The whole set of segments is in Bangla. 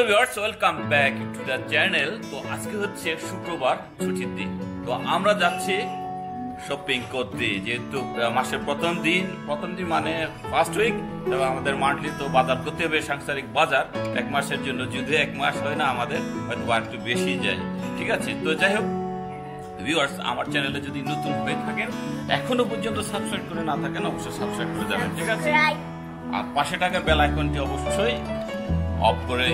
Viewers welcome back to the channel. তো আজকে হচ্ছে শুক্রবার, ছুটির দিন। তো আমরা যাচ্ছি শপিং করতে, যেহেতু মাসের প্রথম দিন মানে ফার্স্ট উইক, এবং আমাদের মান্থলি তো বাজার করতে হবে, সাংসারিক বাজার এক মাসের জন্য। যদি এক মাস হয় না, আমাদের হয়তো একটু বেশি যায়, ঠিক আছে। তো যাই হোক ভিউয়ার্স, আমার চ্যানেলে যদি নতুন হয়ে থাকেন, এখনো পর্যন্ত সাবস্ক্রাইব করে না থাকেন, অবশ্যই সাবস্ক্রাইব করে যাবেন, ঠিক আছে। আর পাশে টাকা বেল আইকনটি অবশ্যই অফ করে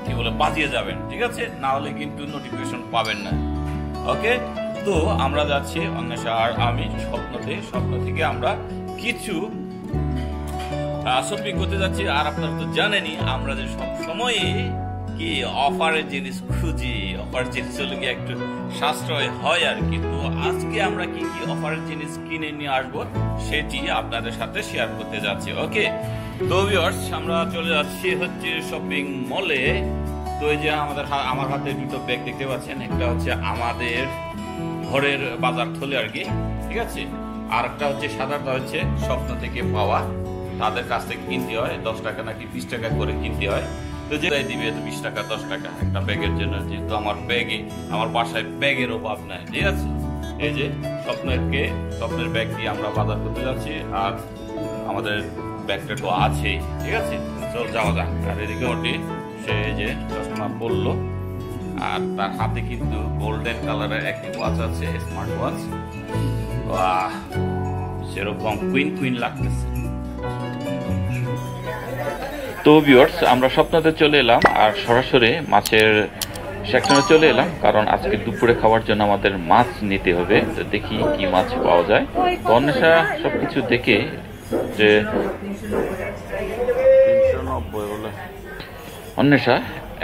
কি বলে বাজিয়ে যাবেন, ঠিক আছে, না হলে কিন্তু নোটিফিকেশন পাবেন না। ওকে, তো আমরা যাচ্ছি অন্বেষা আর আমি স্বপ্ন থেকে আমরা কিছু শপিং করতে যাচ্ছি। আর আপনারা তো জানেনই, আমরা যে সব সময় কি অফারের জিনিস খুঁজি, অফার জিনিস হলে কি একটু সাশ্রয় হয় আর কি। তো আজকে আমরা কি কি অফারের জিনিস কিনে নিয়ে আসবো সেটি আপনাদের সাথে শেয়ার করতে যাচ্ছি। ওকে, তো ভিউয়ার্স আমরা চলে যাচ্ছি হচ্ছে শপিং মলে। তো এই যে আমার হাতে দুটো ব্যাগ দেখতে পাচ্ছেন, একটা হচ্ছে আমাদের ঘরের বাজার থলে আর কি, ঠিক আছে। আর একটা হচ্ছে সাদাটা হচ্ছে স্বপ্ন থেকে পাওয়া, তাদের কাছ থেকে কিনতে হয়, 10 টাকা নাকি 20 টাকা করে কিনতে হয়। তো যেটাই দিবে তো 20 টাকা 10 টাকা একটা ব্যাগের জন্য, যেহেতু আমার বাসায় ব্যাগের অভাব নাই, ঠিক আছে। এই যে স্বপ্নের ব্যাগ দিয়ে আমরা বাজার করতে যাচ্ছি, আর আমাদের ব্যাগটা তো আছেই, ঠিক আছে। চল যাওয়া যাক। আর এদিকে ওটি সে যে চশমা পরলো, আর তার হাতে কিন্তু গোল্ডেন কালারের একটি ওয়াচ আছে, স্মার্ট ওয়াচ। সেরকম কুইন লাগতেছে। তো ভিউয়ার্স, আমরা স্বপ্নতে চলে এলাম আর সরাসরি মাছের সেকশনে চলে এলাম, কারণ আজকে দুপুরে খাওয়ার জন্য আমাদের মাছ নিতে হবে। তো দেখি কি মাছ পাওয়া যায়। তো অন্বেষা সবকিছু দেখে যে 390 বলে অন্বেষা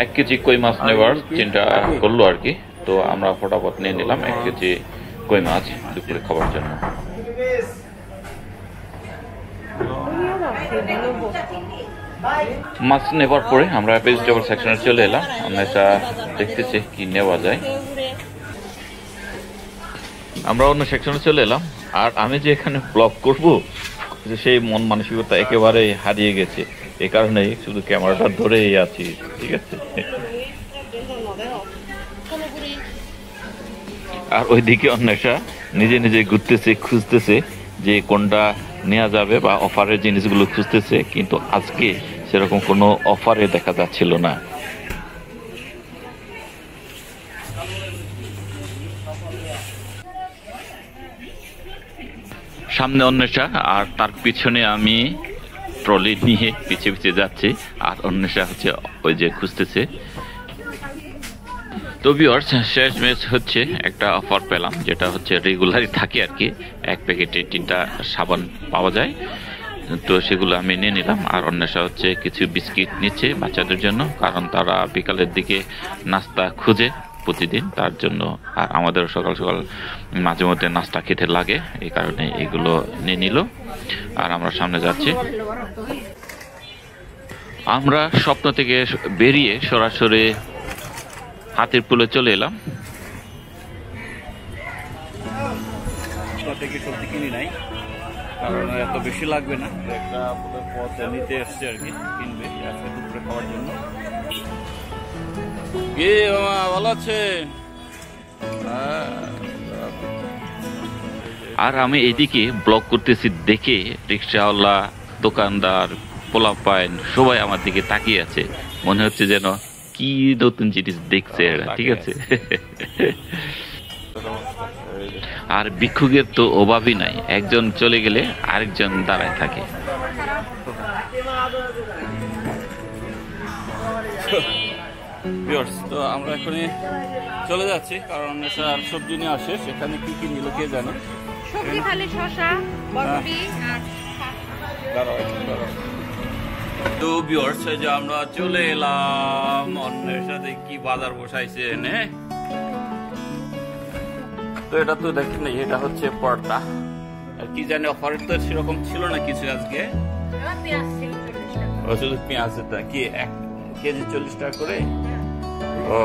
1 কেজি কই মাছ নেওয়ার চিন্তা করলো আর কি। তো আমরা ফটাফট নিয়ে নিলাম 1 কেজি কই মাছ দুপুরে খাওয়ার জন্য। মাছ নেওয়ার পরে আমরা ভেজিটেবল সেকশনে চলে এলাম। অন্বেষা দেখতেছি কি নেওয়া যায়। আমরা অন্য সেকশনে চলে এলাম, আর আমি যে এখানে ব্লগ করবো সেই মন মানসিকতা একেবারে হারিয়ে গেছে। এই কারণে শুধু ক্যামেরাটা ধরেই আছি, ঠিক আছে। আর ওইদিকে অন্বেষা নিজে ঘুরতেছে, খুঁজতেছে যে কোনটা নেওয়া যাবে বা অফারের জিনিসগুলো খুঁজতেছে, কিন্তু আজকে সেরকম কোনো অফারে দেখা যাচ্ছিল না। সামনে অন্বেষা আর তার পিছনে আমি ট্রলি নিয়ে পিছিয়ে যাচ্ছি, আর অন্বেষা হচ্ছে ওই যে খুঁজতেছে। তো ভিউয়ার্স, শেষমেশ হচ্ছে একটা অফার পেলাম, যেটা হচ্ছে রেগুলারই থাকে আর কি। 1 প্যাকেটে 3টা সাবান পাওয়া যায়। তো সেগুলো আমি নিয়ে নিলাম। আর অন্বেষা হচ্ছে কিছু বিস্কিট নিচ্ছে বাচ্চাদের জন্য, কারণ তারা বিকালের দিকে নাস্তা খুঁজে প্রতিদিন, তার জন্য। আর আমাদের সকাল সকাল মাঝে মধ্যে নাস্তা খেতে লাগে, এই কারণে এগুলো নিয়ে নিল। আর আমরা সামনে যাচ্ছি। আমরা স্বপ্ন থেকে বেরিয়ে সরাসরি হাতির পুলে চলে এলাম। সবজি কিনি নাই, কারণ এত বেশি লাগবে না। একটা পথ নিতে এসছে আর কি, কিনবে আজকে দুপুরে খাওয়ার জন্য। কি ভালো আছে? আর আমি এইদিকে ব্লগ করতেছি দেখে রিক্সাওয়ালা, দোকানদার, পোলাপাইন সবাই আমার দিকে তাকিয়ে আছে, মনে হচ্ছে যেন কি নতুন জিনিস দেখছে এরা, ঠিক আছে। আর ভিক্ষুকের তো অভাবই নাই, একজন চলে গেলে আরেকজন দাঁড়ায় থাকে। তো আমরা এখনই চলে যাচ্ছি, কারণ আর সবজি নিয়ে আসে। সেখানে কি কি নিল কে জানে। সবজি খালি শসা, বরবটি আর তো ভিউয়ার্স, যে আমরা চলে এলাম অন্যের সাথে কি বাজার বসাইছে এনে। তো এটা তো দেখি না, এটা হচ্ছে পরোটা। আর কি জানি অফারের তো সেরকম ছিল না কিছু আজকে। শুধু পেঁয়াজটা কি 1 কেজি 40 টাকা করে। ও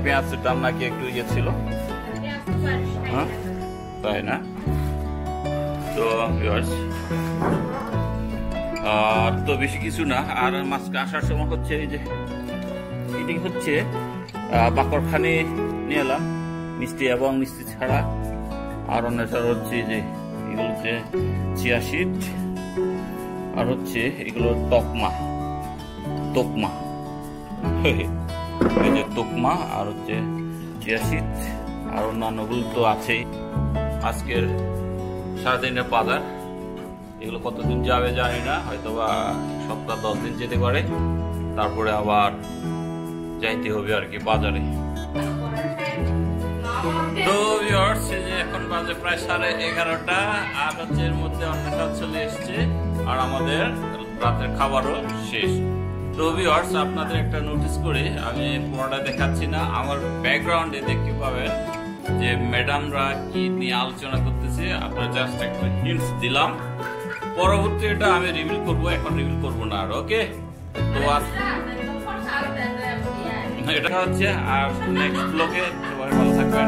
পেঁয়াজের দাম নাকি একটু ইয়ে ছিল, হ্যাঁ তাই না? তো ভিউয়ার্স, আর তো বেশি কিছু না। আর মাছকে আসার সময় হচ্ছে এই যে এটি হচ্ছে বাকরখানি নিয়ে এলাম, মিষ্টি এবং মিষ্টি ছাড়া। আর অন্যটার হচ্ছে যে এগুলো হচ্ছে চিয়া সিড, আর হচ্ছে এগুলো তোকমা এই যে তোকমা, আর হচ্ছে চিয়া সিড, আর অন্যান্যগুলো তো আছেই। আজকের সারাদিনের বাজার, এগুলো কতদিন যাবে জানি না, হয়তো বা সপ্তাহ 10 দিন যেতে পারে, তারপরে আবার যাইতে হবে আর কি বাজারে। তো ভিউয়ার্স, এই যে এখন বাজে প্রায় 11:30, আর হচ্ছে এর মধ্যে অন্যটা চলে এসছে, আর আমাদের রাতের খাবারও শেষ। তো ভিউয়ার্স, আপনাদের একটা নোটিস করে, আমি পুরোটা দেখাচ্ছি না, আমার ব্যাকগ্রাউন্ডে দেখতে পাবেন যে ম্যাডামরা কি নিয়ে আলোচনা করতেছে। আপনারা জাস্ট একটা হিন্টস দিলাম, পরবর্তী এটা আমি রিভিল করব, এখন রিভিল করব না আর। ওকে, তো এটা হচ্ছে আর নেক্সট ব্লগে। সবাই ভালো থাকবেন।